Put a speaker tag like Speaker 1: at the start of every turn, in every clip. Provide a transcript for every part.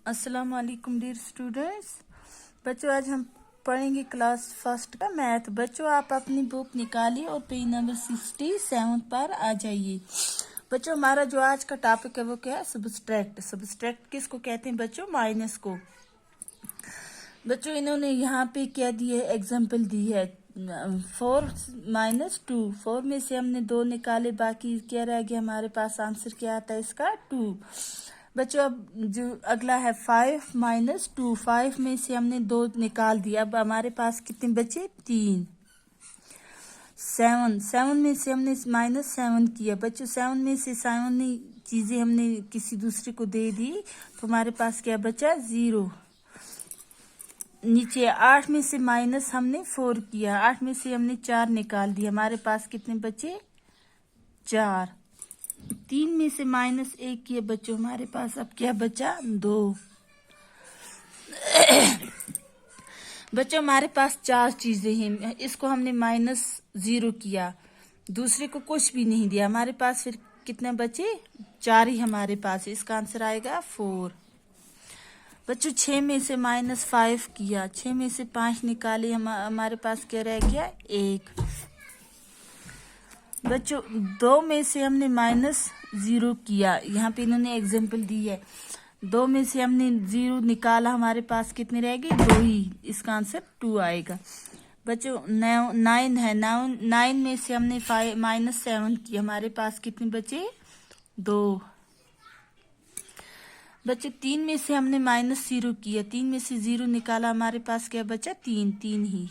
Speaker 1: अस्सलाम वालेकुम dear students. बच्चों आज हम पढ़ेंगे क्लास फर्स्ट का मैथ। बच्चों आप अपनी बुक निकालिए और पेज नंबर 67 पर आ जाइए। बच्चों हमारा जो आज का टॉपिक है वो क्या है? सबट्रैक्ट। सबट्रैक्ट किसको कहते हैं बच्चों? माइनस को। बच्चों इन्होंने यहाँ पे क्या दी है? एग्जाम्पल दी है 4 - 2। 4 में से हमने 2 निकाले, बाकी क्या रह गया हमारे पास? आंसर क्या आता है इसका? 2। बच्चों अब जो अगला है 5 - 2। 5 में से हमने 2 निकाल दिया, अब हमारे पास कितने बचे? 3। 7 में से हमने -7 किया। बच्चों 7 में से 7 चीजें हमने किसी दूसरे को दे दी, तो हमारे पास क्या बचा? 0। नीचे 8 में से माइनस हमने 4 किया, 8 में से हमने 4 निकाल दिया, हमारे पास कितने बचे? 4। 3 में से -1 किया बच्चों, हमारे पास अब क्या बचा? 2। बच्चों हमारे पास 4 चीजें हैं, इसको हमने -0 किया, दूसरे को कुछ भी नहीं दिया, हमारे पास फिर कितने बचे? 4 ही हमारे पास। इसका आंसर आएगा 4। बच्चों 6 में से -5 किया, 6 में से 5 निकाले, हमारे पास क्या रह गया? 1। बच्चों 2 में से हमने -0 किया, यहाँ पे इन्होंने एग्जाम्पल दी है। 2 में से हमने 0 निकाला, हमारे पास कितने रह गए? 2 ही। इसका आंसर 2 आएगा। बच्चों 9 है, 9 में से हमने -7 किया, हमारे पास कितने बचे? 2। बच्चों 3 में से हमने -0 किया, 3 में से 0 निकाला, हमारे पास क्या बचा? 3 ही।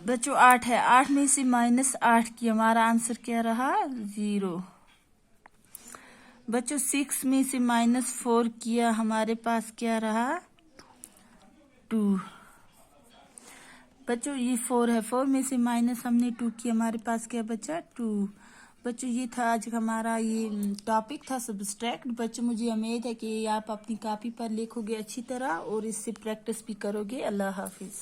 Speaker 1: बच्चों 8 है, 8 में से -8 किया, हमारा आंसर क्या रहा? 0। बच्चों 6 में से -4 किया, हमारे पास क्या रहा? 2। बच्चों ये 4 है, 4 में से हमने 2 किया, हमारे पास क्या बचा? 2। बच्चों ये था आज हमारा ये टॉपिक था सबट्रैक्ट। बच्चों मुझे उम्मीद है कि आप अपनी कॉपी पर लिखोगे अच्छी तरह और इससे प्रैक्टिस भी करोगे। अल्लाह हाफिज।